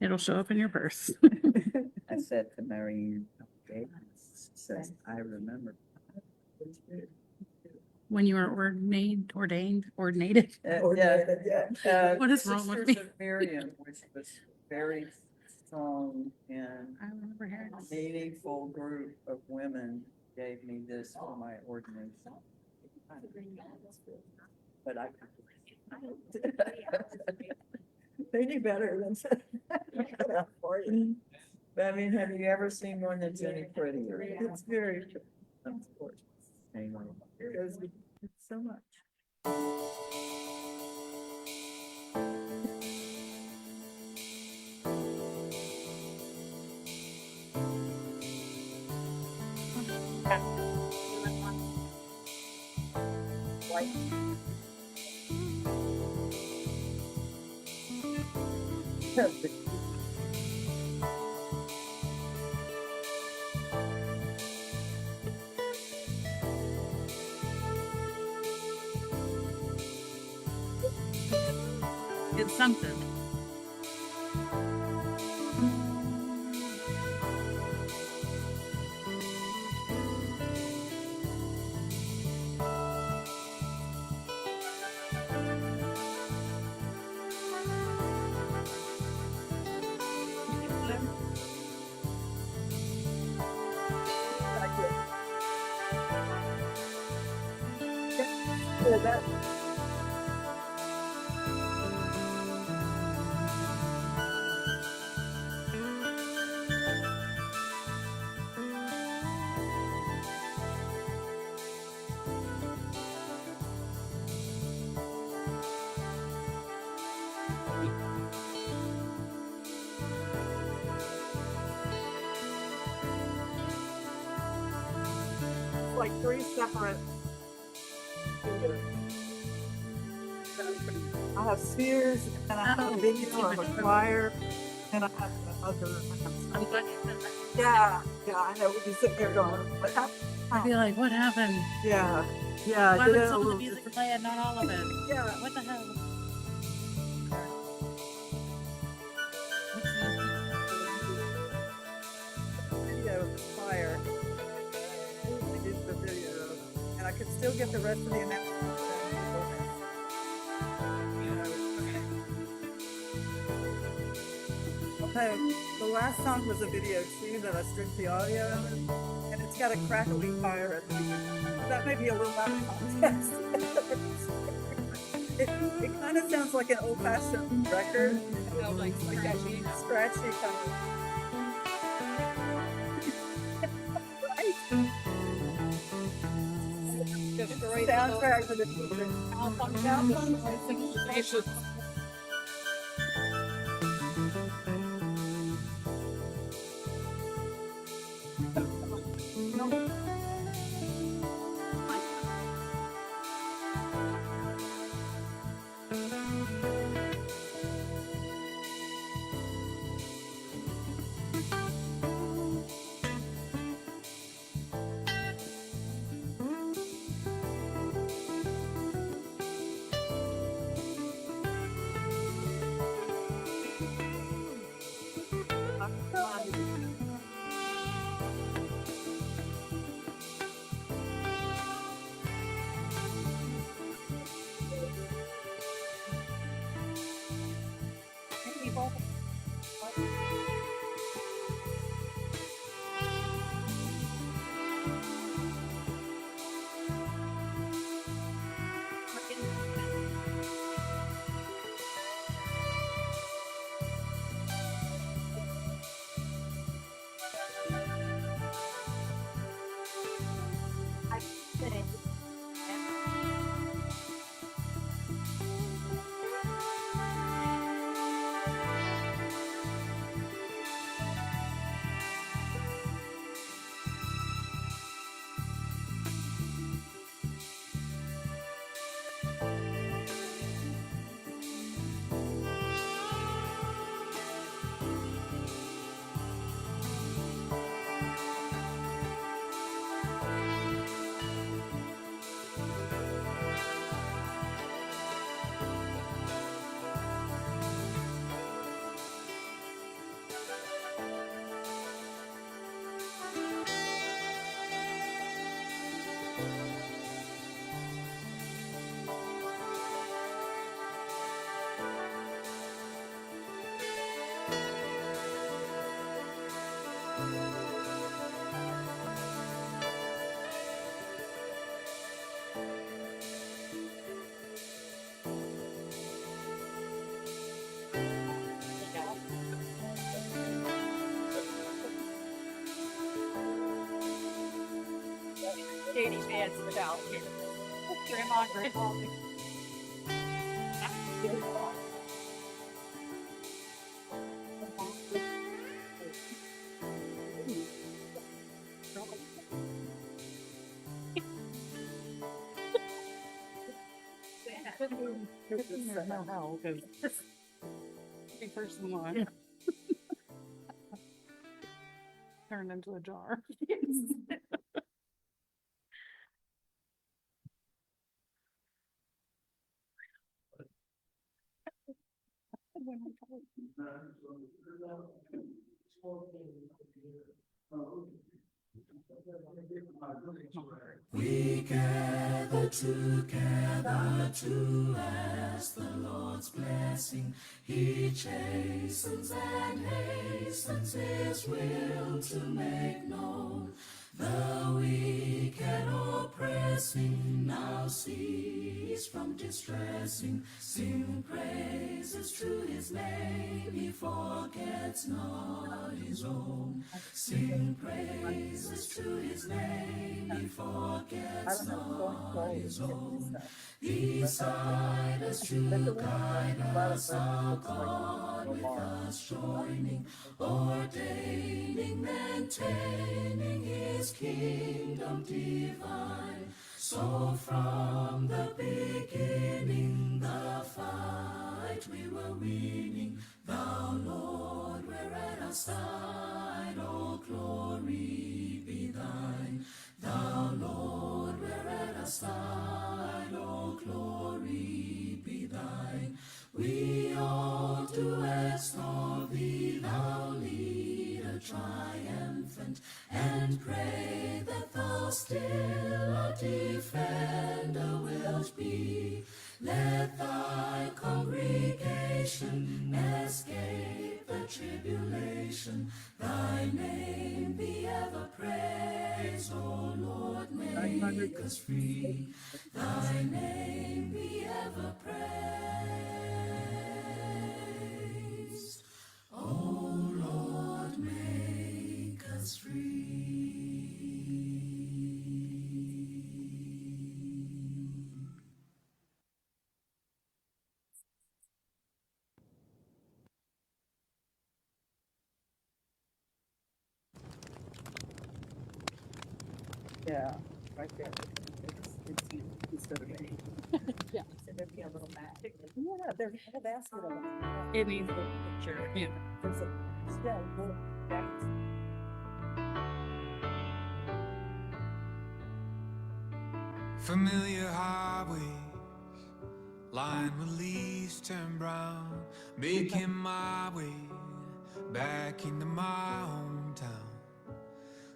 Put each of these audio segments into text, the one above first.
It'll show up in your purse. I said to Marianne, okay, she says, I remember. When you were ordinated. Yeah. What is wrong with Sisters me? of Miriam, which was very strong and I remember hearing this. meaningful group of women gave me this for my ordination. But I. They knew better than for you. But I mean, have you ever seen one that's any prettier? It's very, of course. Anyway, it goes with so much. Like. It's something. Yeah, that. Like three separate. I have spheres, and I have a video of a choir, and I have the other. I'm glad you said that. Yeah, I know. We just sit there going, what happened? I feel like, what happened? Yeah. Why I did would it a some of the little music play and not all of it? Yeah. What the hell? Video of the choir. I did the video, and I could still get the rest of the announcements. Okay, the last song was a video too that I stripped the audio of, and it's got a crackling fire at the beginning. That may be a little out of context. It kind of sounds like an old-fashioned record, you know, like scratchy kind of. Soundtrack for the future. Dad's the alligator. Grandma. How? The person one. Yeah. Turned into a jar. We gather together to ask the Lord's blessing. He chastens and hastens His will to make known. The weak and oppressing now cease from distressing. Sing praises to His name, He forgets not His own. Sing praises to His name, He forgets not His own. Beside us to guide us, our God with us joining, ordaining, maintaining His kingdom divine. So from the beginning, the fight we were winning. Thou, Lord, were at our side, all glory be thine. Thou, Lord, were at our side, all glory be thine. We all do extol Thee, Thou leader triumphant, and pray that Thou still our defender wilt be. Let Thy congregation escape the tribulation. Thy name be ever praised, O Lord, make us free. Thy name be ever praised, O Lord, make us free. Yeah, right there. It's you instead of me. Yeah. So there'd be a little mat. Yeah, there's a basket of them. It needs a picture. Yeah. There's a, yeah, little basket. Familiar highways, lined with leaves turn brown, making my way back into my hometown.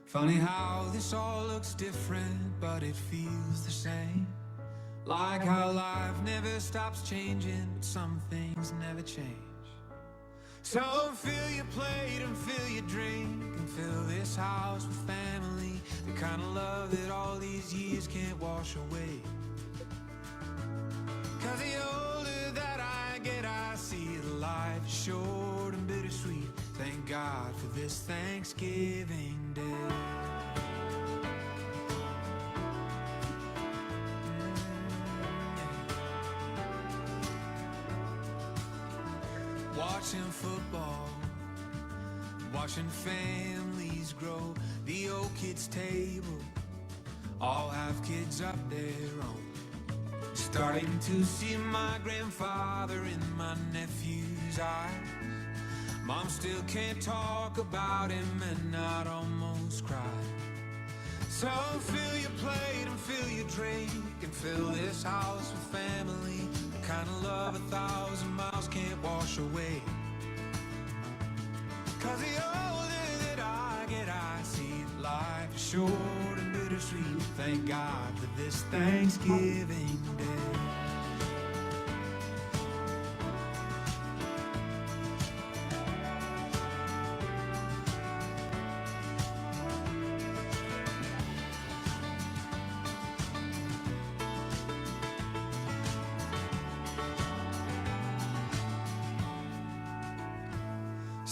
Funny how this all looks different, but it feels the same. Like how life never stops changing, but some things never change. So fill your plate and fill your drink and fill this house with family, the kind of love that all these years can't wash away. 'Cause the older that I get, I see that life is short and bittersweet. Thank God for this Thanksgiving Day. Watching football, watching families grow, the old kids' table, all have kids of their own. Starting to see my grandfather in my nephew's eyes. Mom still can't talk about him and I'd almost cry. So fill your plate and fill your drink and fill this house with family, the kind of love 1,000 miles can't wash away. 'Cause the older that I get, I see that life is short and bittersweet. Thank God for this Thanksgiving Day.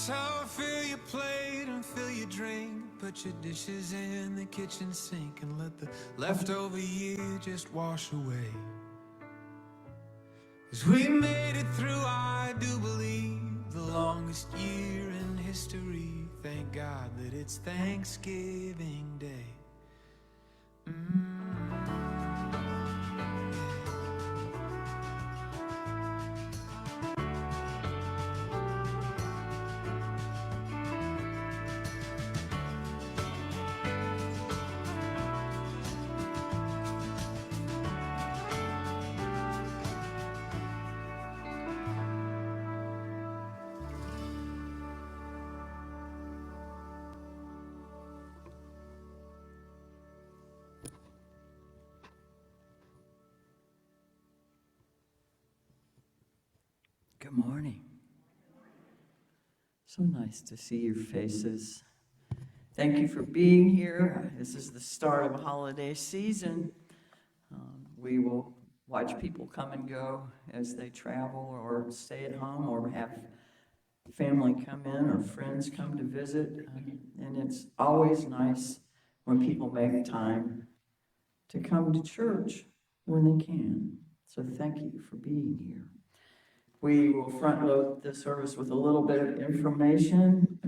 how I fill your plate and fill your drink. Put your dishes in the kitchen sink and let the leftover year just wash away. As we made it through, I do believe, the longest year in history. Thank God that it's Thanksgiving Day. Good morning. So nice to see your faces. Thank you for being here. This is the start of a holiday season. We will watch people come and go as they travel or stay at home or have family come in or friends come to visit. And it's always nice when people make time to come to church when they can. So thank you for being here. We will front load the service with a little bit of information.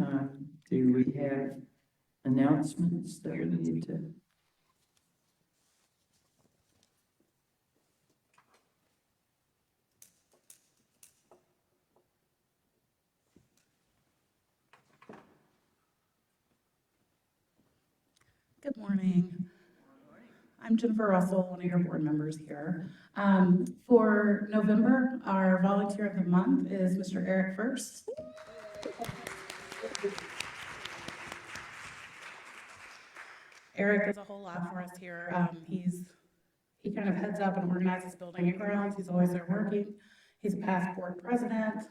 Do we have announcements that we need to? Good morning. I'm Jennifer Russell, one of your board members here. For November, our volunteer of the month is Mr. Eric First. Eric does a whole lot for us here. He kind of heads up and organizes building and grounds. He's always there working. He's a past board president,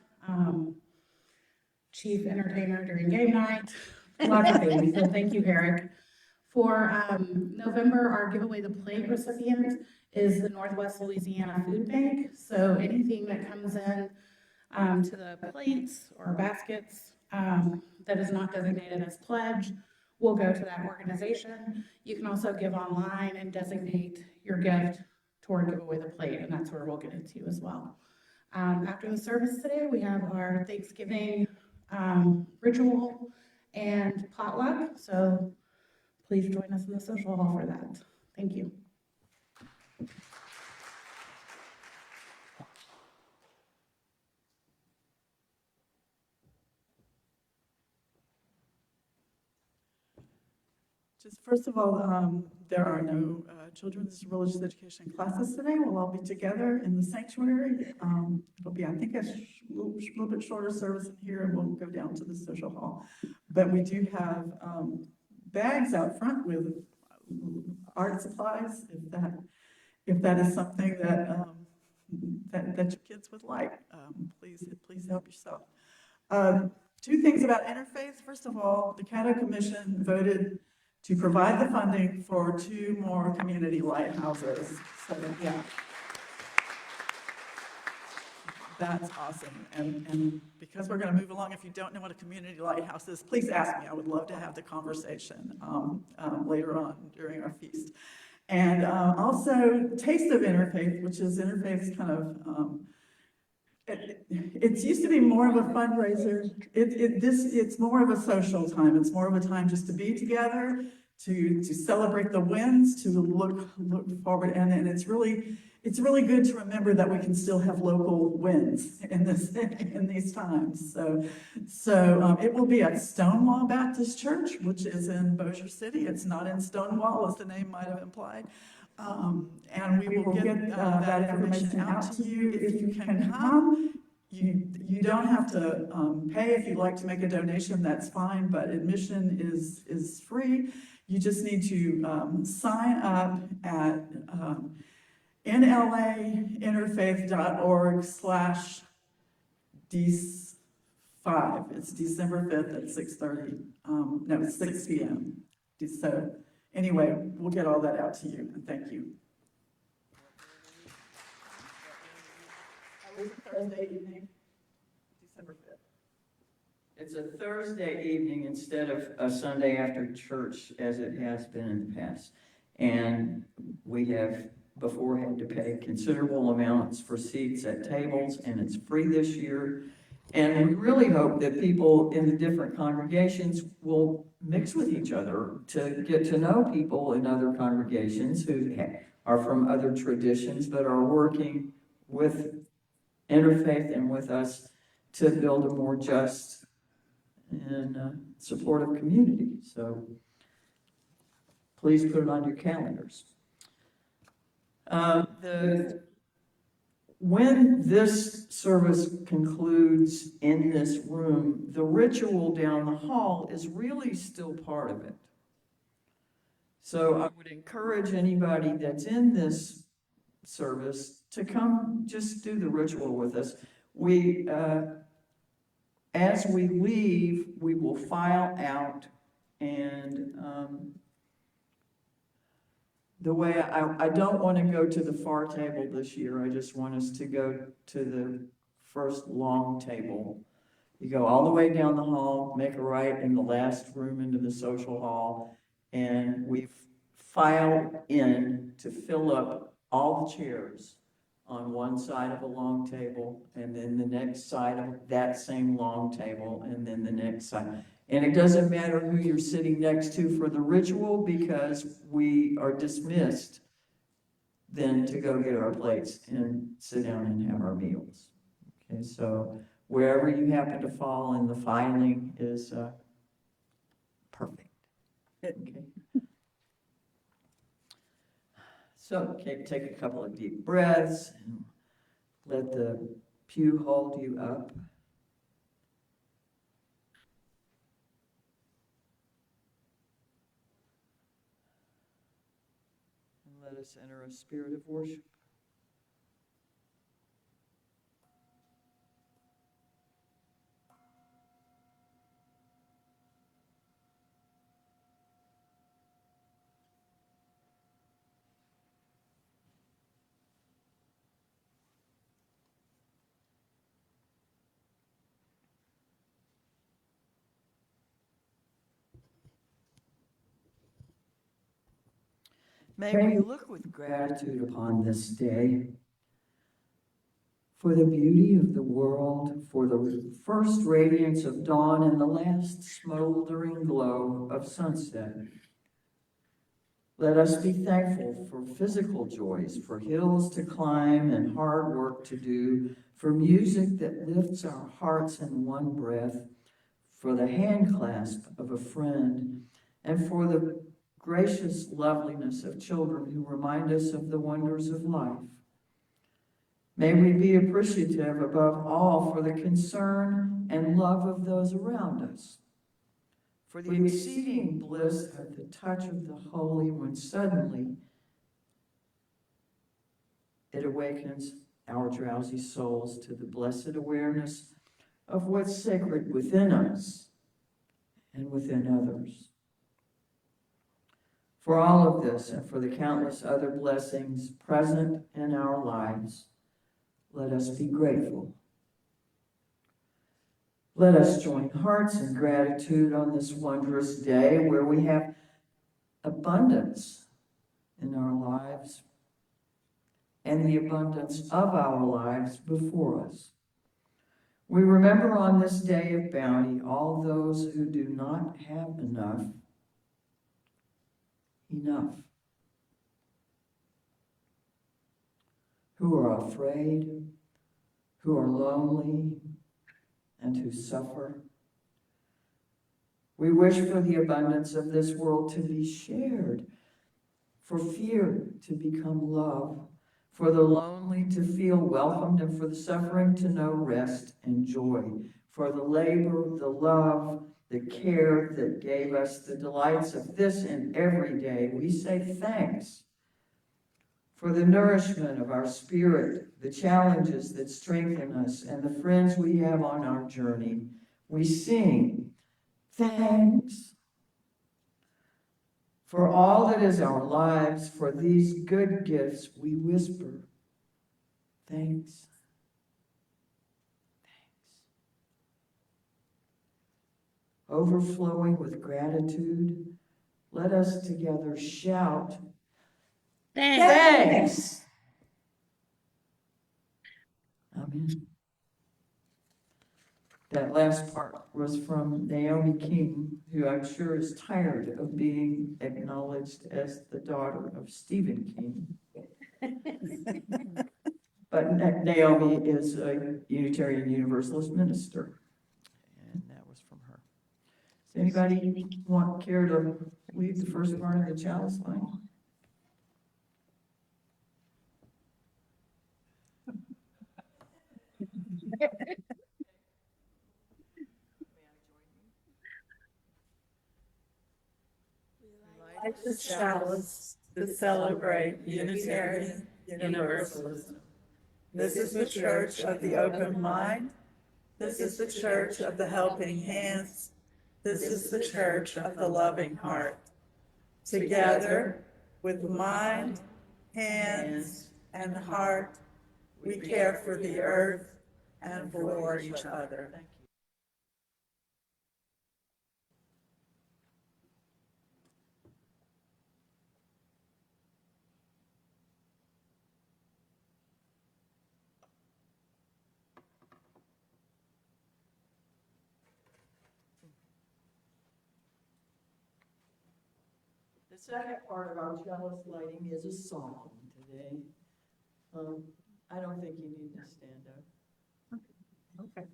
chief entertainer during game night, lots of things. So thank you, Eric. For November, our giveaway the plate recipient is the Northwest Louisiana Food Bank. So anything that comes in to the plates or baskets that is not designated as pledge will go to that organization. You can also give online and designate your gift toward giveaway the plate, and that's where we'll get it to as well. After the service today, we have our Thanksgiving ritual and potluck. So please join us in the social hall for that. Thank you. Just first of all, there are no children's religious education classes today. We'll all be together in the sanctuary. It'll be, I think, a little bit shorter service in here, and we'll go down to the social hall. But we do have bags out front with art supplies, if that is something that that your kids would like. Please help yourself. Two things about interfaith. First of all, the Caddo Commission voted to provide the funding for 2 more community lighthouses. So, yeah. That's awesome. And because we're going to move along, if you don't know what a community lighthouse is, please ask me. I would love to have the conversation later on during our feast. And also, Taste of Interfaith, which is Interfaith's kind of, it used to be more of a fundraiser. It's more of a social time. It's more of a time just to be together, to celebrate the wins, to look forward, and it's really good to remember that we can still have local wins in these times. So it will be at Stonewall Baptist Church, which is in Bossier City. It's not in Stonewall, as the name might have implied. And we will get that information out to you if you can come. You don't have to pay. If you'd like to make a donation, that's fine, but admission is free. You just need to sign up at nlainterfaith.org/D5. It's December 5th at 6:30. No, it's 6 p.m. So anyway, we'll get all that out to you, and thank you. Thursday evening, December 5th. It's a Thursday evening instead of a Sunday after church as it has been in the past. And we have before had to pay considerable amounts for seats at tables, and it's free this year. And we really hope that people in the different congregations will mix with each other to get to know people in other congregations who are from other traditions but are working with interfaith and with us to build a more just and supportive community. So please put it on your calendars. When this service concludes in this room, the ritual down the hall is really still part of it. So I would encourage anybody that's in this service to come just do the ritual with us. We, as we leave, we will file out, and the way I don't want to go to the far table this year. I just want us to go to the first long table. You go all the way down the hall, make a right in the last room into the social hall, and we file in to fill up all the chairs on one side of a long table, and then the next side of that same long table, and then the next side. And it doesn't matter who you're sitting next to for the ritual, because we are dismissed then to go get our plates and sit down and have our meals. Okay, so wherever you happen to fall in the filing is perfect. Okay. So, okay, take a couple of deep breaths and let the pew hold you up. And let us enter a spirit of worship. May we look with gratitude upon this day for the beauty of the world, for the first radiance of dawn and the last smoldering glow of sunset. Let us be thankful for physical joys, for hills to climb and hard work to do, for music that lifts our hearts in one breath, for the hand clasp of a friend, and for the gracious loveliness of children who remind us of the wonders of life. May we be appreciative above all for the concern and love of those around us, for the exceeding bliss at the touch of the holy when suddenly it awakens our drowsy souls to the blessed awareness of what's sacred within us and within others. For all of this and for the countless other blessings present in our lives, let us be grateful. Let us join hearts in gratitude on this wondrous day where we have abundance in our lives and the abundance of our lives before us. We remember on this day of bounty all those who do not have enough, who are afraid, who are lonely, and who suffer. We wish for the abundance of this world to be shared, for fear to become love, for the lonely to feel welcomed, and for the suffering to know rest and joy, for the labor, the love, the care that gave us the delights of this and every day. We say thanks. For the nourishment of our spirit, the challenges that strengthen us, and the friends we have on our journey, we sing thanks. For all that is our lives, for these good gifts, we whisper thanks. Thanks. overflowing with gratitude, let us together shout, thanks! Amen. That last part was from Naomi King, who I'm sure is tired of being acknowledged as the daughter of Stephen King. But Naomi is a Unitarian Universalist minister, and that was from her. Does anybody care to lead the first part of the chalice line? Light the chalice to celebrate Unitarian Universalism. This is the church of the open mind. This is the church of the helping hands. This is the church of the loving heart. Together, with mind, hands, and heart, we care for the earth and for each other. The second part of our chalice lighting is a song today. I don't think you need to stand up. Okay.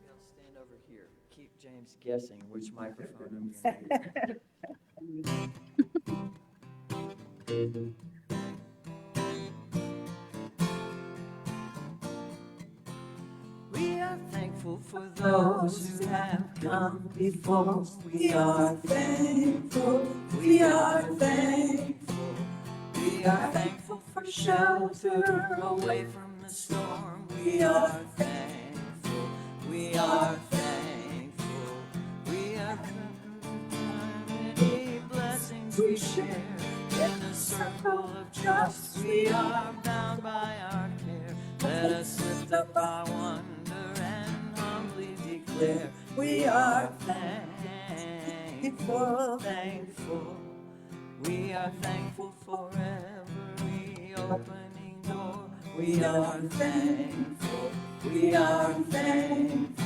I'll stand over here. Keep James guessing which microphone I'm going to use. We are thankful for those who have come before. We are thankful. We are thankful. We are thankful for shelter away from the storm. We are thankful. We are thankful. We are thankful for many blessings we share in the circle of trust. We are bound by our care. Let us lift up our wonder and humbly declare we are thankful, thankful. We are thankful for every opening door. We are thankful, we are thankful.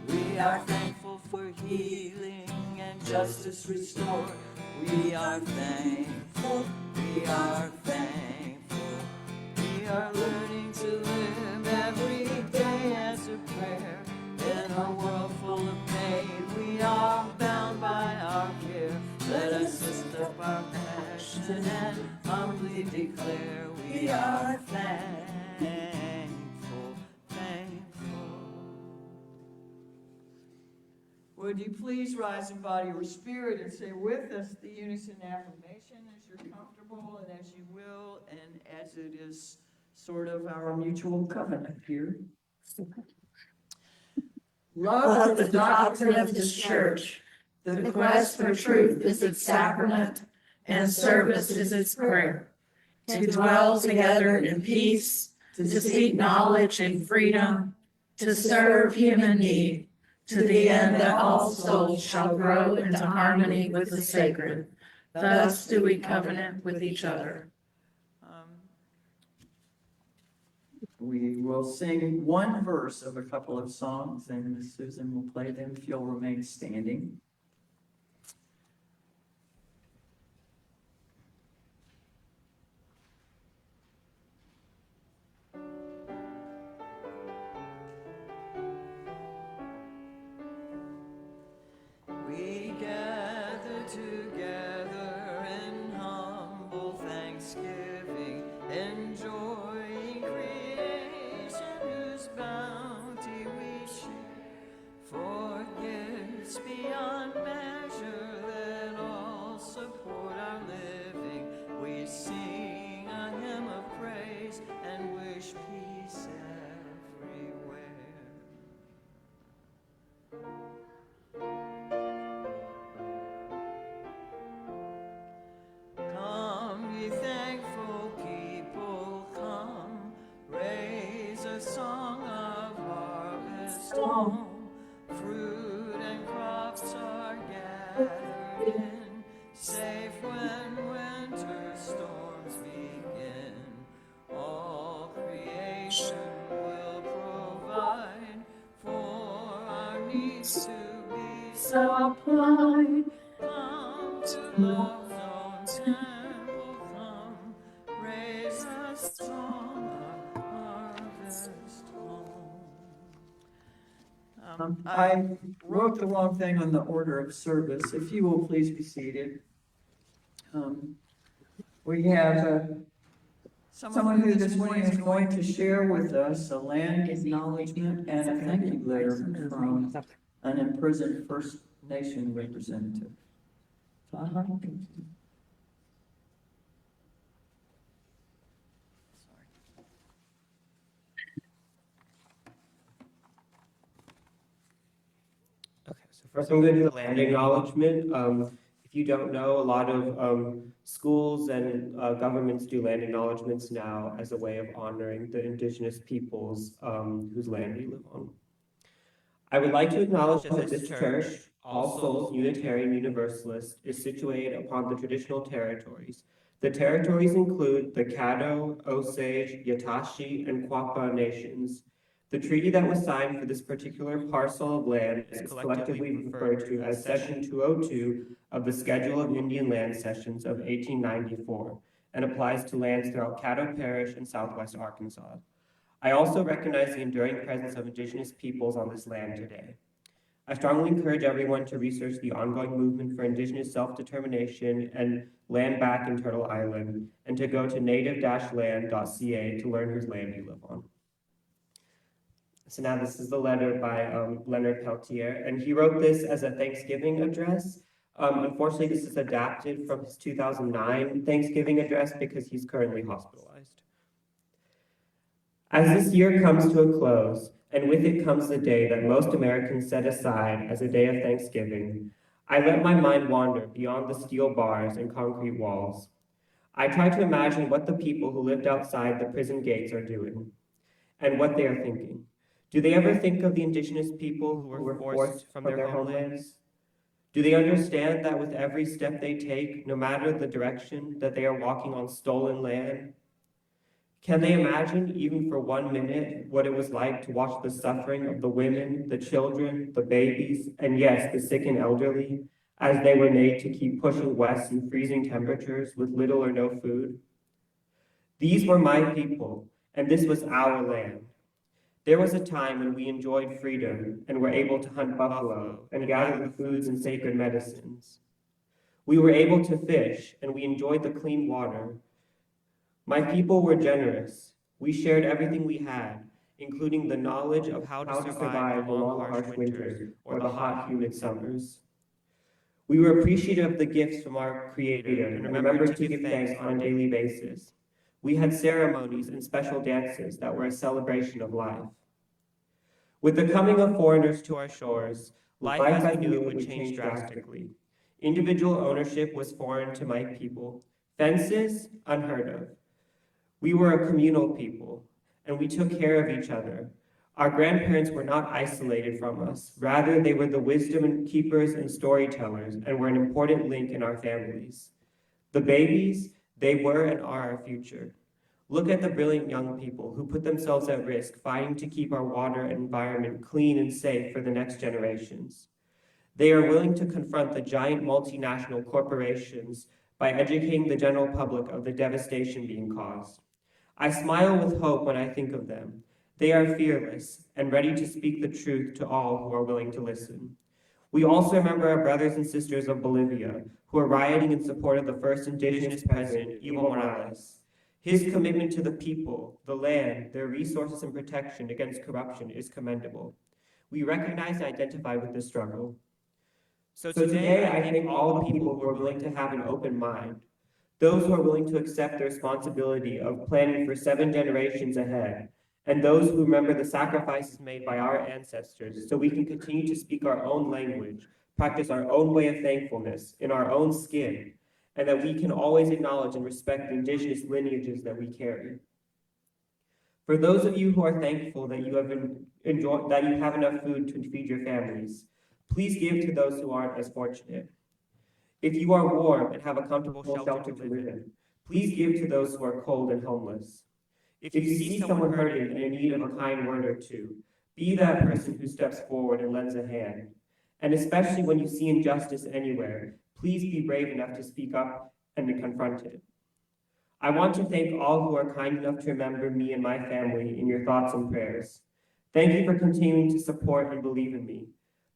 We are thankful for healing and justice restored. We are thankful, we are thankful. We are learning to live every day as a prayer. In a world full of pain, we are bound by our care. Let us lift up our passion and humbly declare we are thankful, thankful. Would you please rise in body or spirit and say with us the unison affirmation as you're comfortable and as you will, and as it is sort of our mutual covenant here. Love the doctrine of this church. The quest for truth is its sacrament, and service is its prayer. To dwell together in peace, to seek knowledge and freedom, to serve human need, to the end that all souls shall grow into harmony with the sacred. Thus do we covenant with each other. We will sing one verse of a couple of songs, and Miss Susan will play them if you'll remain standing. We gather together in humble thanksgiving, enjoying creation whose bounty we share, for gifts beyond home. Fruit and crops are gathered in, safe when winter storms begin. All creation will provide for our needs to be supplied. Come to love's own temple, come, raise a song of harvest home. I wrote the wrong thing on the order of service. If you will please be seated. We have someone who this morning is going to share with us a land acknowledgement and a thank you letter from an imprisoned First Nation representative. Okay, so first I'm going to do the land acknowledgement. If you don't know, a lot of schools and governments do land acknowledgements now as a way of honoring the indigenous peoples whose land we live on. I would like to acknowledge that this church, All Souls Unitarian Universalist, is situated upon the traditional territories. The territories include the Caddo, Osage, Yatashi, and Quapaw nations. The treaty that was signed for this particular parcel of land is collectively referred to as Session 202 of the Schedule of Indian Land Sessions of 1894 and applies to lands throughout Caddo Parish and southwest Arkansas. I also recognize the enduring presence of indigenous peoples on this land today. I strongly encourage everyone to research the ongoing movement for indigenous self-determination and land back in Turtle Island, and to go to native-land.ca to learn whose land you live on. So now this is the letter by Leonard Peltier, and he wrote this as a Thanksgiving address. Unfortunately, this is adapted from his 2009 Thanksgiving address because he's currently hospitalized. As this year comes to a close, and with it comes the day that most Americans set aside as a day of Thanksgiving, I let my mind wander beyond the steel bars and concrete walls. I try to imagine what the people who lived outside the prison gates are doing, and what they are thinking. Do they ever think of the indigenous people who were forced from their homelands? Do they understand that with every step they take, no matter the direction, that they are walking on stolen land? Can they imagine, even for 1 minute, what it was like to watch the suffering of the women, the children, the babies, and yes, the sick and elderly, as they were made to keep pushing west in freezing temperatures with little or no food? These were my people, and this was our land. There was a time when we enjoyed freedom and were able to hunt buffalo and gather the foods and sacred medicines. We were able to fish, and we enjoyed the clean water. My people were generous. We shared everything we had, including the knowledge of how to survive the long, harsh winters or the hot, humid summers. We were appreciative of the gifts from our Creator and remembered to give thanks on a daily basis. We had ceremonies and special dances that were a celebration of life. With the coming of foreigners to our shores, life as we knew it would change drastically. Individual ownership was foreign to my people. Fences, unheard of. We were a communal people, and we took care of each other. Our grandparents were not isolated from us. Rather, they were the wisdom keepers and storytellers and were an important link in our families. The babies, they were and are our future. Look at the brilliant young people who put themselves at risk fighting to keep our water and environment clean and safe for the next generations. They are willing to confront the giant multinational corporations by educating the general public of the devastation being caused. I smile with hope when I think of them. They are fearless and ready to speak the truth to all who are willing to listen. We also remember our brothers and sisters of Bolivia who are rioting in support of the first indigenous president, Evo Morales. His commitment to the people, the land, their resources and protection against corruption is commendable. We recognize and identify with this struggle. So today, I thank all the people who are willing to have an open mind, those who are willing to accept the responsibility of planning for 7 generations ahead, and those who remember the sacrifices made by our ancestors so we can continue to speak our own language, practice our own way of thankfulness in our own skin, and that we can always acknowledge and respect the indigenous lineages that we carry. For those of you who are thankful that you that you have enough food to feed your families, please give to those who aren't as fortunate. If you are warm and have a comfortable shelter to live in, please give to those who are cold and homeless. If you see someone hurting and in need of a kind word or two, be that person who steps forward and lends a hand. And especially when you see injustice anywhere, please be brave enough to speak up and to confront it. I want to thank all who are kind enough to remember me and my family in your thoughts and prayers. Thank you for continuing to support and believe in me.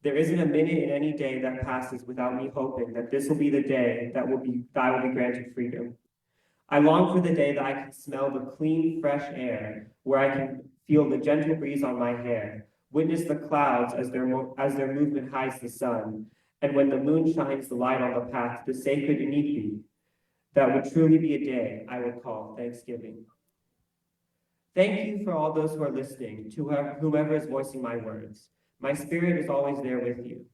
There isn't a minute in any day that passes without me hoping that this will be the day that I will be granted freedom. I long for the day that I can smell the clean, fresh air, where I can feel the gentle breeze on my hair, witness the clouds as their movement hides the sun, and when the moon shines the light on the path to sacred Inipi, that would truly be a day I would call Thanksgiving. Thank you for all those who are listening, to whomever is voicing my words. My spirit is always there with you.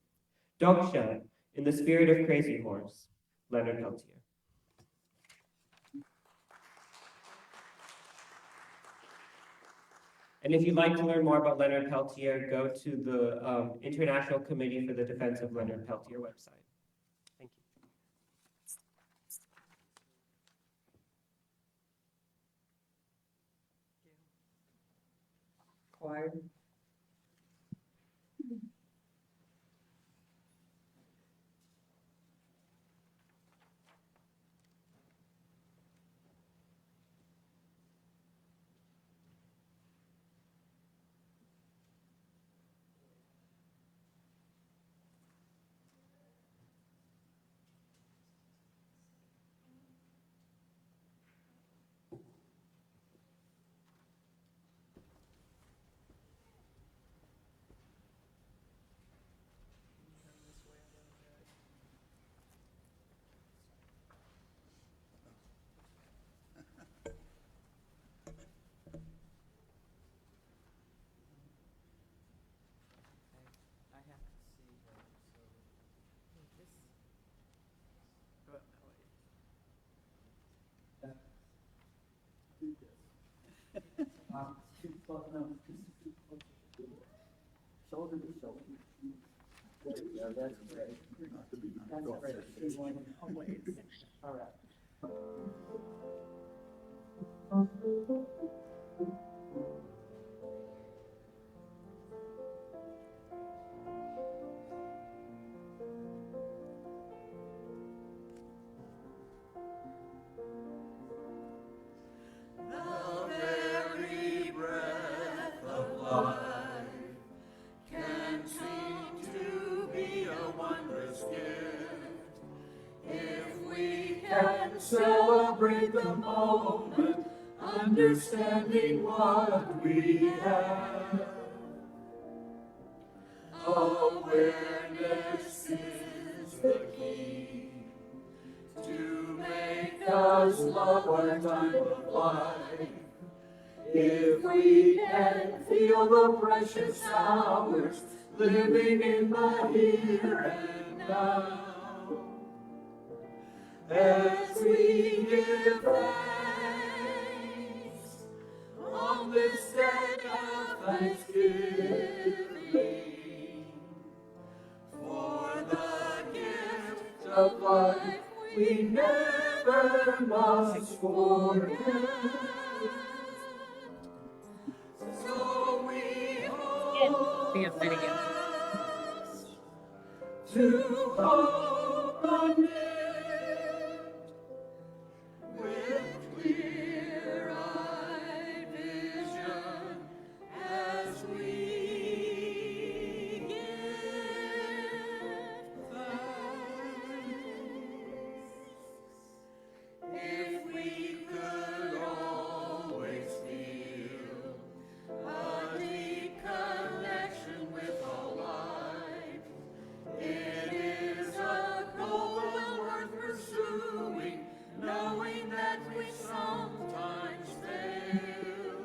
Doksha, in the spirit of Crazy Horse, Leonard Peltier. And if you'd like to learn more about Leonard Peltier, go to the International Committee for the Defense of Leonard Peltier website. Thank you. Choir. Shoulder to shoulder. Yeah, that's great. That's great. Always. All right. The very breath of life can seem to be a wondrous gift if we can celebrate the moment, understanding what we have. Awareness is the key to make us love our time of life. If we can feel the precious hours living in the here and now, as we give thanks on this day of Thanksgiving for the gift of life we never must forget. So we hold fast to hope unmanned with clear-eyed vision as we give thanks. If we could always feel a deep connection with all life, it is a goal well worth pursuing, knowing that we sometimes fail.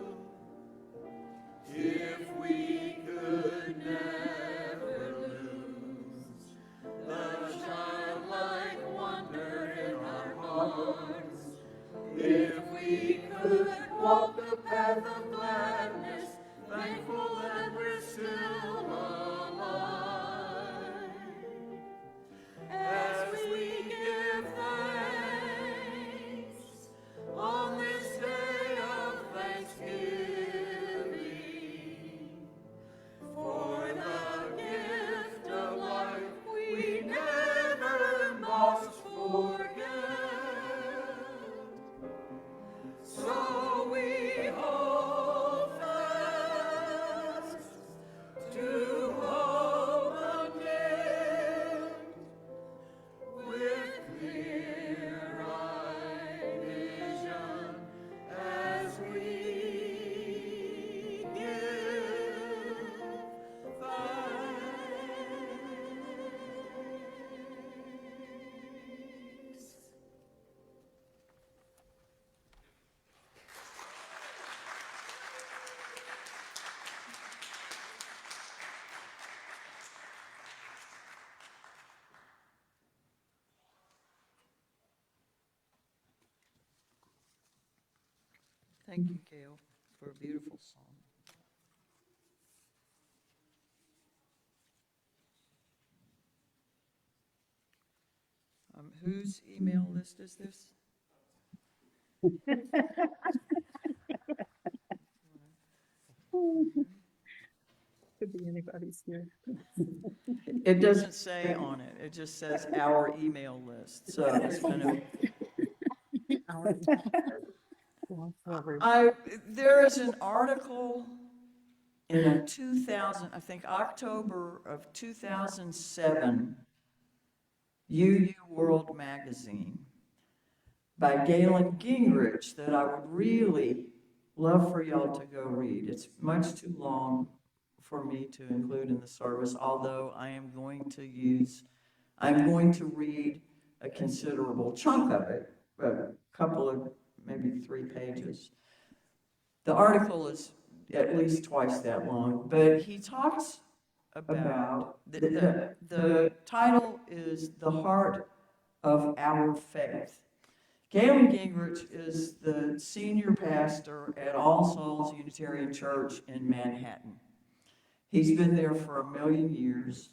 If we could never lose the childlike wonder in our hearts, If we could walk the path of gladness, thankful that we're still alive. As we give thanks on this day of thanksgiving, for the gift of life we never must forget. So we hold fast to hope again with clear-eyed vision as we give thanks. Thank you, Gail, for a beautiful song. Whose email list is this? Could be anybody's here. It doesn't say on it, it just says our email list, so it's kind of. There is an article in a 2000, I think October of 2007, UU World Magazine by Galen Gingrich that I would really love for y'all to go read. It's much too long for me to include in the service, although I'm going to read a considerable chunk of it, a couple of, maybe 3 pages. The article is at least twice that long, but he talks about, the title is The Heart of Our Faith. Galen Gingrich is the senior pastor at All Souls Unitarian Church in Manhattan. He's been there for 1,000,000 years,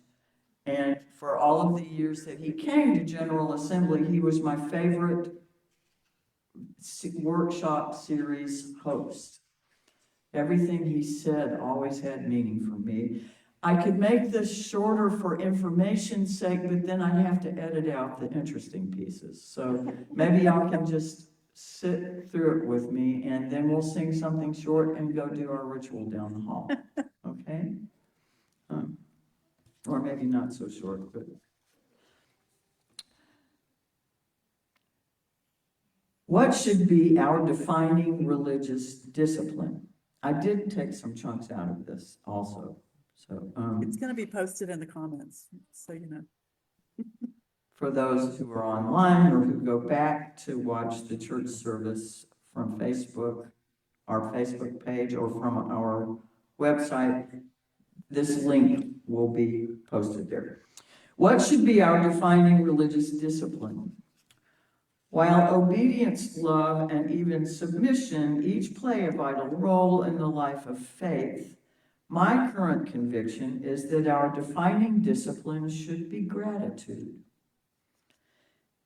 and for all of the years that he came to General Assembly, he was my favorite workshop series host. Everything he said always had meaning for me. I could make this shorter for information's sake, but then I'd have to edit out the interesting pieces. So maybe y'all can just sit through it with me, and then we'll sing something short and go do our ritual down the hall, okay? Or maybe not so short, but. What should be our defining religious discipline? I did take some chunks out of this also, so. It's going to be posted in the comments, so you know. For those who are online or who go back to watch the church service from Facebook, our Facebook page, or from our website, this link will be posted there. What should be our defining religious discipline? While obedience, love, and even submission each play a vital role in the life of faith, my current conviction is that our defining discipline should be gratitude.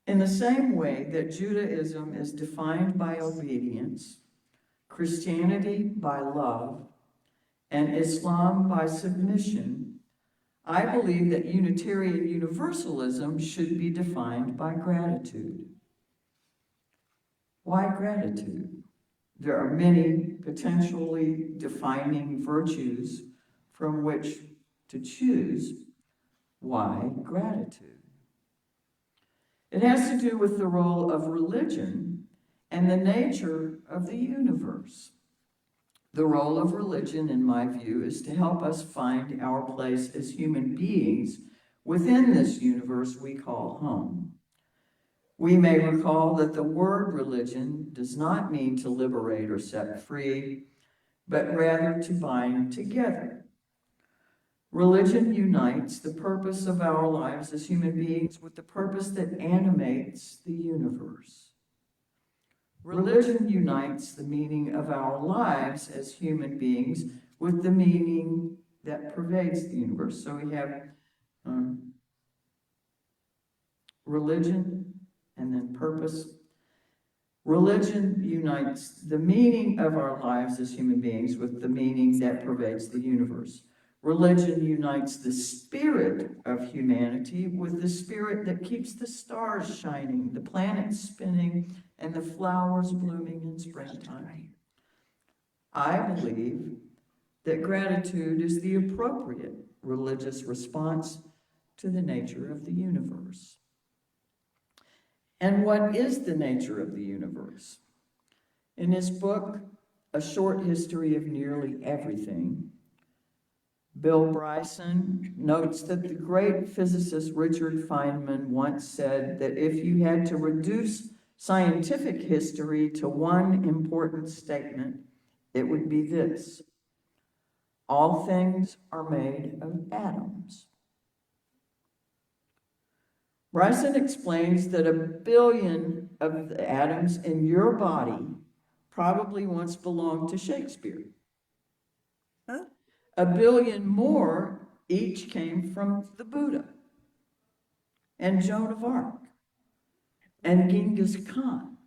In the same way that Judaism is defined by obedience, Christianity by love, and Islam by submission, I believe that Unitarian Universalism should be defined by gratitude. Why gratitude? There are many potentially defining virtues from which to choose. Why gratitude? It has to do with the role of religion and the nature of the universe. The role of religion, in my view, is to help us find our place as human beings within this universe we call home. We may recall that the word religion does not mean to liberate or set free, but rather to bind together. Religion unites the purpose of our lives as human beings with the purpose that animates the universe. Religion unites the meaning of our lives as human beings with the meaning that pervades the universe. So we have religion and then purpose. Religion unites the meaning of our lives as human beings with the meaning that pervades the universe. Religion unites the spirit of humanity with the spirit that keeps the stars shining, the planets spinning, and the flowers blooming in springtime. I believe that gratitude is the appropriate religious response to the nature of the universe. And what is the nature of the universe? In his book, A Short History of Nearly Everything, Bill Bryson notes that the great physicist Richard Feynman once said that if you had to reduce scientific history to one important statement, it would be this: all things are made of atoms. Bryson explains that 1 billion of the atoms in your body probably once belonged to Shakespeare. Huh? 1 billion more each came from the Buddha and Joan of Arc and Genghis Khan.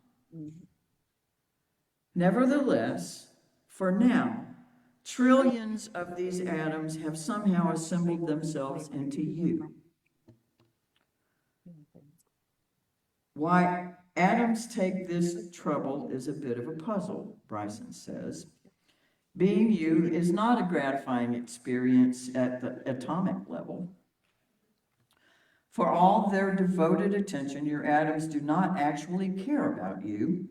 Nevertheless, for now, trillions of these atoms have somehow assembled themselves into you. Why atoms take this trouble is a bit of a puzzle, Bryson says. Being you is not a gratifying experience at the atomic level. For all their devoted attention, your atoms do not actually care about you.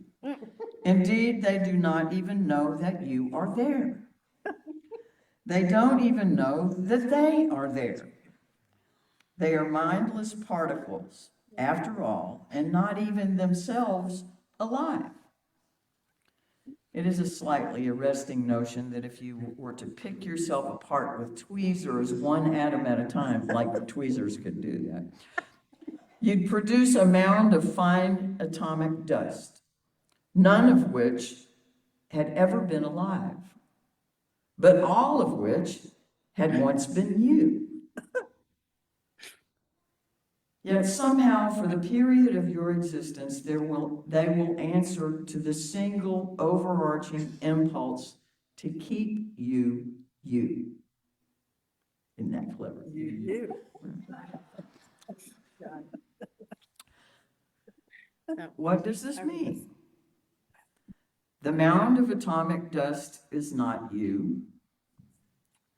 Indeed, they do not even know that you are there. They don't even know that they are there. They are mindless particles, after all, and not even themselves alive. It is a slightly arresting notion that if you were to pick yourself apart with tweezers one atom at a time, like the tweezers could do that, you'd produce a mound of fine atomic dust, none of which had ever been alive, but all of which had once been you. Yet somehow, for the period of your existence, they will answer to the single overarching impulse to keep you, you. Isn't that clever? You. What does this mean? The mound of atomic dust is not you.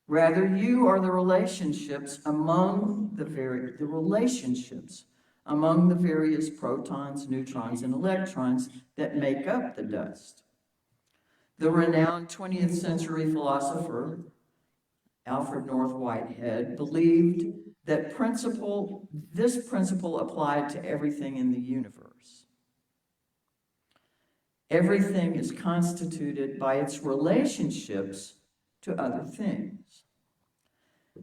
Rather, you are the relationships among the various protons, neutrons, and electrons that make up the dust. The renowned 20th century philosopher Alfred North Whitehead believed that this principle applied to everything in the universe. Everything is constituted by its relationships to other things.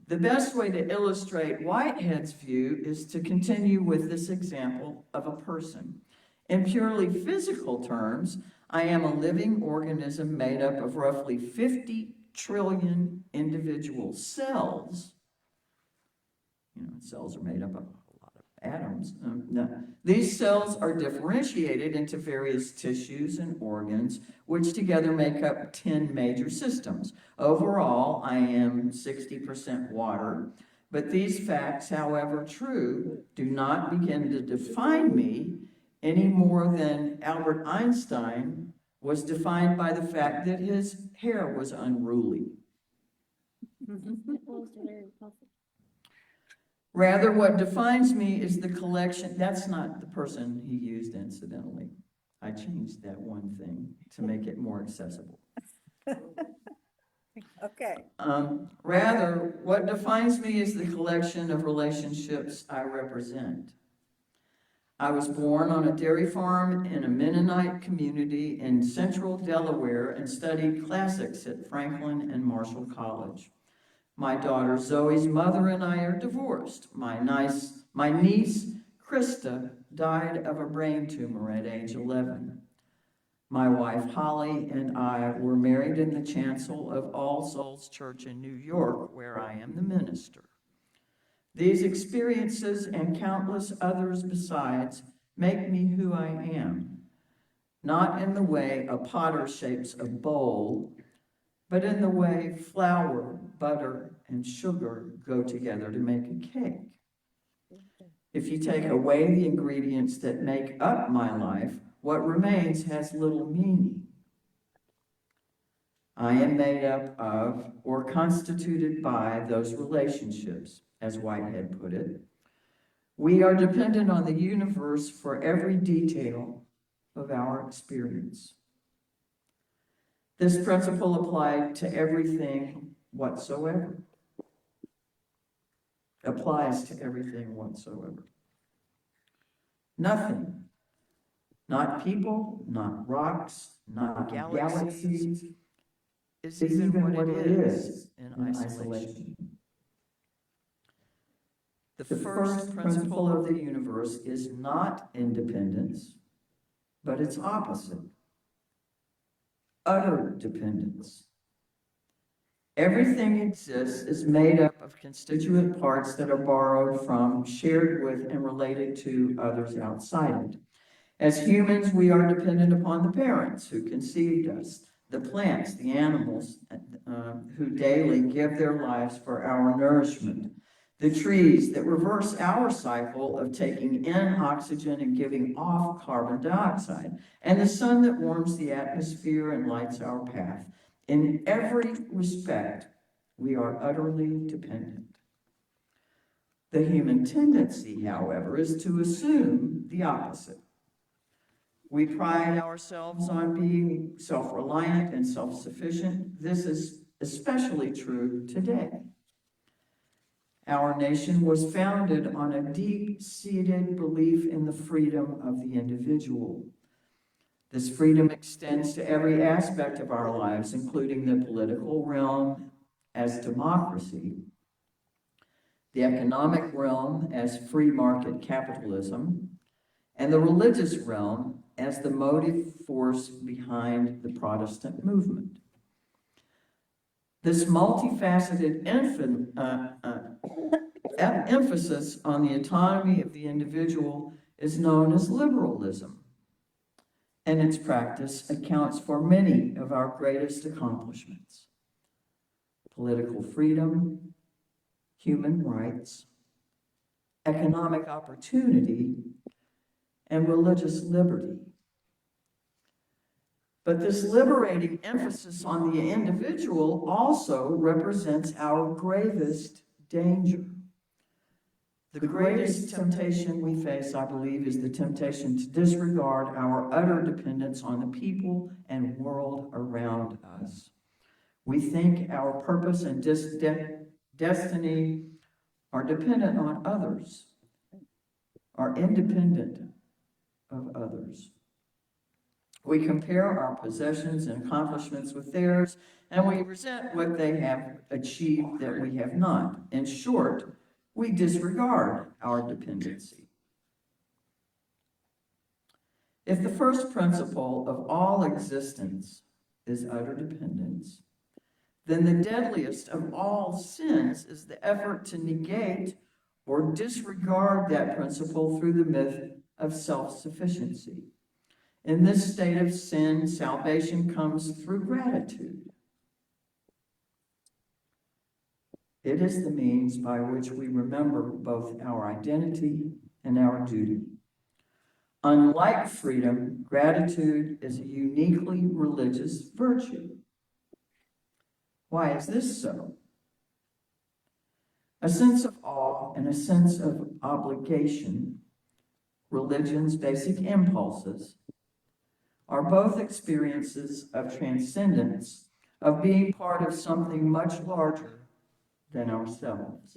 The best way to illustrate Whitehead's view is to continue with this example of a person. In purely physical terms, I am a living organism made up of roughly 50 trillion individual cells. Cells are made up of a lot of atoms. These cells are differentiated into various tissues and organs, which together make up 10 major systems. Overall, I am 60% water, but these facts, however true, do not begin to define me any more than Albert Einstein was defined by the fact that his hair was unruly. Rather, what defines me is the collection. That's not the person he used, incidentally. I changed that one thing to make it more accessible. Okay. Rather, what defines me is the collection of relationships I represent. I was born on a dairy farm in a Mennonite community in central Delaware and studied classics at Franklin and Marshall College. My daughter Zoe's mother and I are divorced. My niece Krista died of a brain tumor at age 11. My wife Holly and I were married in the chancel of All Souls Church in New York, where I am the minister. These experiences and countless others besides make me who I am, not in the way a potter shapes a bowl, but in the way flour, butter, and sugar go together to make a cake. If you take away the ingredients that make up my life, what remains has little meaning. I am made up of or constituted by those relationships, as Whitehead put it. We are dependent on the universe for every detail of our experience. This principle applied to everything whatsoever. Applies to everything whatsoever. Nothing, not people, not rocks, not galaxies, is even what it is in isolation. The first principle of the universe is not independence, but its opposite, utter dependence. Everything exists is made up of constituent parts that are borrowed from, shared with, and related to others outside it. As humans, we are dependent upon the parents who conceived us, the plants, the animals who daily give their lives for our nourishment, the trees that reverse our cycle of taking in oxygen and giving off carbon dioxide, and the sun that warms the atmosphere and lights our path. In every respect, we are utterly dependent. The human tendency, however, is to assume the opposite. We pride ourselves on being self-reliant and self-sufficient. This is especially true today. Our nation was founded on a deep-seated belief in the freedom of the individual. This freedom extends to every aspect of our lives, including the political realm as democracy, the economic realm as free market capitalism, and the religious realm as the motive force behind the Protestant movement. This multifaceted emphasis on the autonomy of the individual is known as liberalism, and its practice accounts for many of our greatest accomplishments: political freedom, human rights, economic opportunity, and religious liberty. But this liberating emphasis on the individual also represents our gravest danger. The greatest temptation we face, I believe, is the temptation to disregard our utter dependence on the people and world around us. We think our purpose and destiny are dependent on others, are independent of others. We compare our possessions and accomplishments with theirs, and we resent what they have achieved that we have not. In short, we disregard our dependency. If the first principle of all existence is utter dependence, then the deadliest of all sins is the effort to negate or disregard that principle through the myth of self-sufficiency. In this state of sin, salvation comes through gratitude. It is the means by which we remember both our identity and our duty. Unlike freedom, gratitude is a uniquely religious virtue. Why is this so? A sense of awe and a sense of obligation, religion's basic impulses, are both experiences of transcendence, of being part of something much larger than ourselves.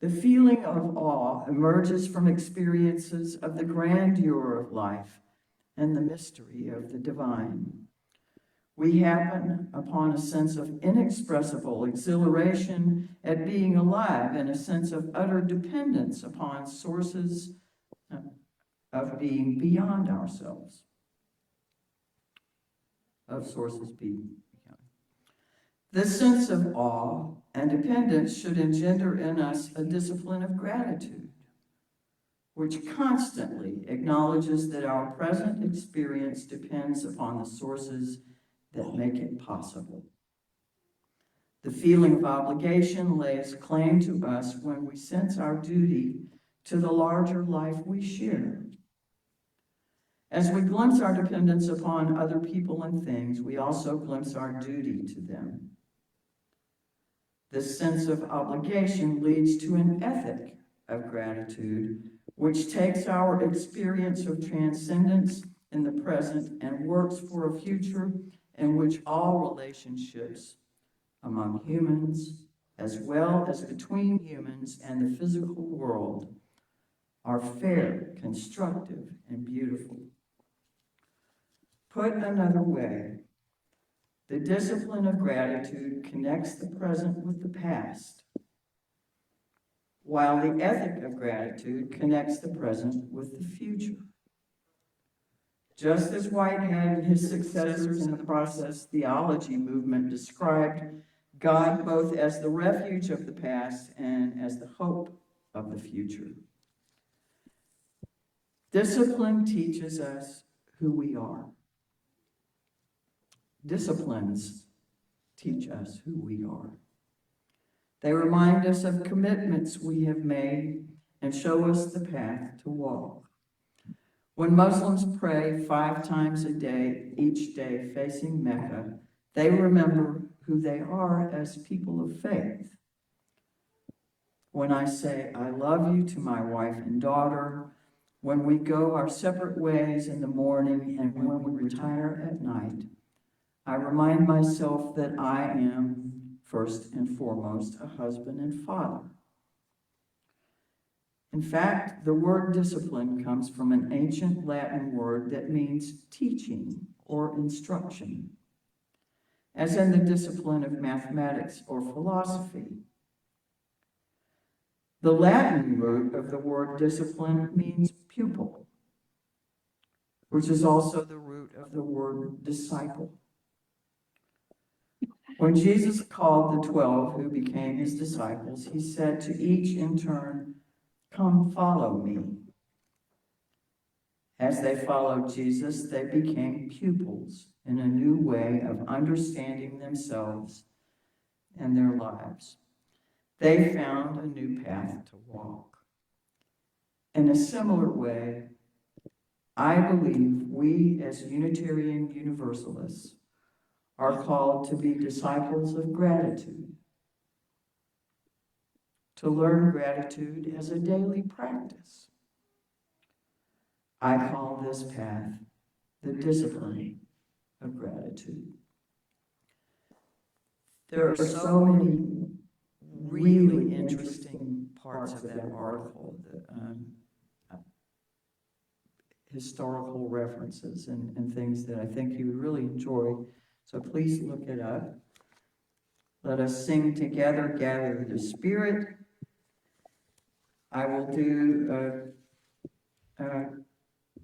The feeling of awe emerges from experiences of the grandeur of life and the mystery of the divine. We happen upon a sense of inexpressible exhilaration at being alive and a sense of utter dependence upon sources of being beyond ourselves. of sources be. This sense of awe and dependence should engender in us a discipline of gratitude, which constantly acknowledges that our present experience depends upon the sources that make it possible. The feeling of obligation lays claim to us when we sense our duty to the larger life we share. As we glimpse our dependence upon other people and things, we also glimpse our duty to them. This sense of obligation leads to an ethic of gratitude, which takes our experience of transcendence in the present and works for a future in which all relationships among humans, as well as between humans and the physical world, are fair, constructive, and beautiful. Put another way, the discipline of gratitude connects the present with the past, while the ethic of gratitude connects the present with the future. Just as Whitehead and his successors in the process theology movement described God both as the refuge of the past and as the hope of the future. Discipline teaches us who we are. Disciplines teach us who we are. They remind us of commitments we have made and show us the path to walk. When Muslims pray 5 times a day, each day facing Mecca, they remember who they are as people of faith. When I say, I love you to my wife and daughter, when we go our separate ways in the morning and when we retire at night, I remind myself that I am, first and foremost, a husband and father. In fact, the word discipline comes from an ancient Latin word that means teaching or instruction, as in the discipline of mathematics or philosophy. The Latin root of the word discipline means pupil, which is also the root of the word disciple. When Jesus called the 12 who became his disciples, he said to each in turn, "Come follow me." As they followed Jesus, they became pupils in a new way of understanding themselves and their lives. They found a new path to walk. In a similar way, I believe we as Unitarian Universalists are called to be disciples of gratitude, to learn gratitude as a daily practice. I call this path the discipline of gratitude. There are so many really interesting parts of that article, the historical references and things that I think you would really enjoy. So please look it up. Let us sing together, Gather the Spirit. I will do a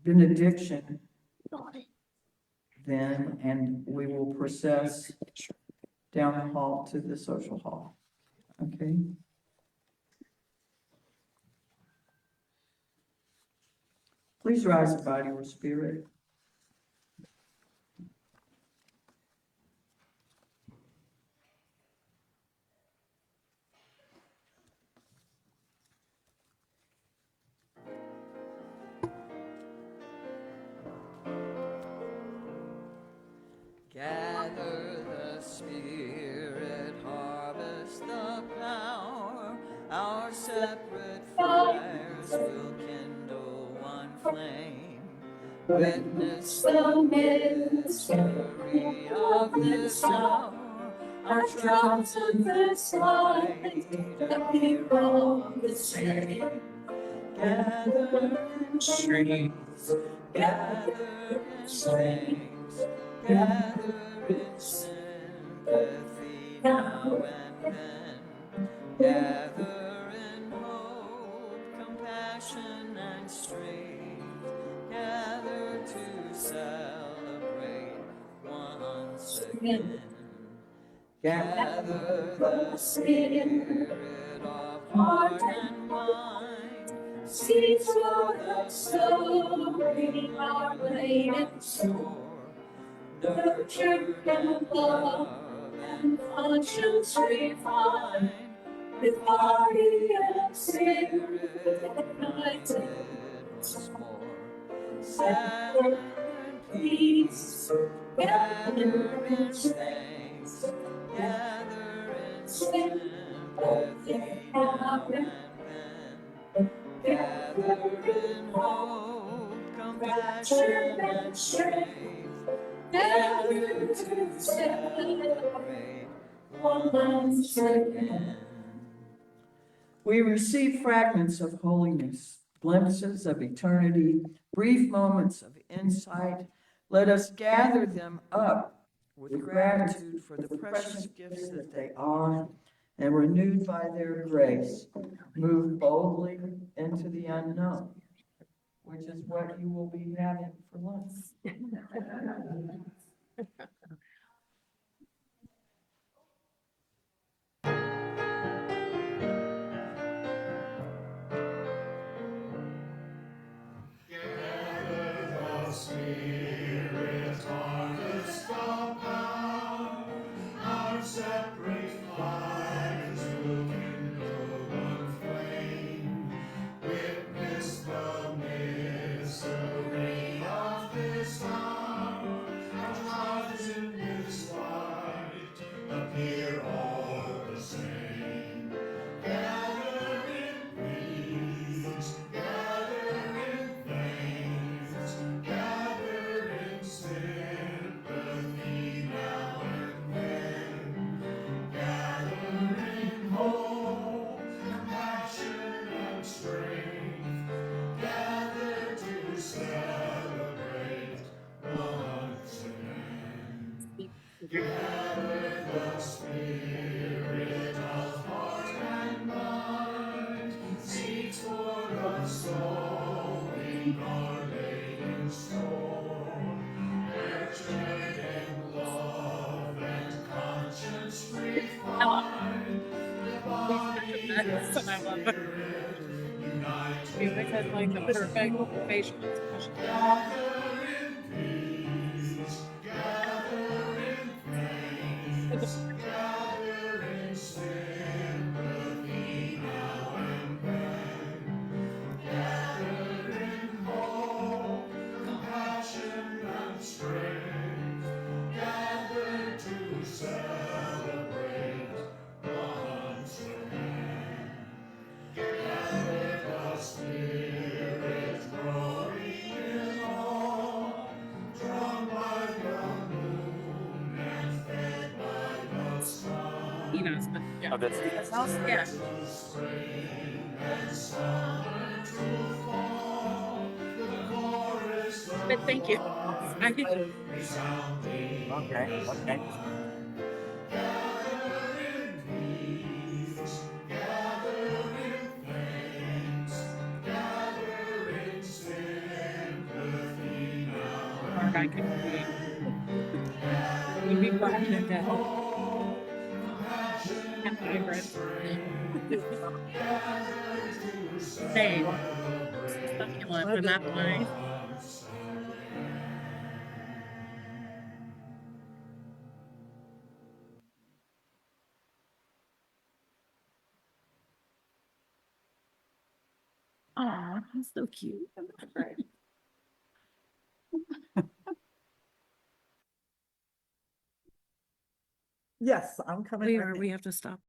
benediction then, and we will process down the hall to the social hall. Okay? Please rise in body or spirit. Gather the Spirit, harvest the power. Our separate fires will kindle one flame. Witness the mystery of this hour. Our trials in this light appear all the same. Gather in streams, gather in flames, gather in sympathy now and then. Gather in hope, compassion and strength. Gather to celebrate one again. Gather the spirit of heart and mind. Seeds for the sowing are laid in store. Nurture and love and conscience refine. With body and spirit united once more. Gather in peace, gather in thanks, gather in sympathy now and then. Gather in hope, compassion and strength. Gather to celebrate once again. We receive fragments of holiness, glimpses of eternity, brief moments of insight. Let us gather them up with gratitude for the precious gifts that they are, and renewed by their grace, move boldly into the unknown, which is what you will be having for lunch. We always had like the perfect facial expression. He knows, but yeah. Yeah. But thank you. I think Okay, okay. Mark, I could be. You'd be fine in that. Have hybrids. Same. Succulent, but not mine. Aw, he's so cute. Yes, I'm coming. We have to stop.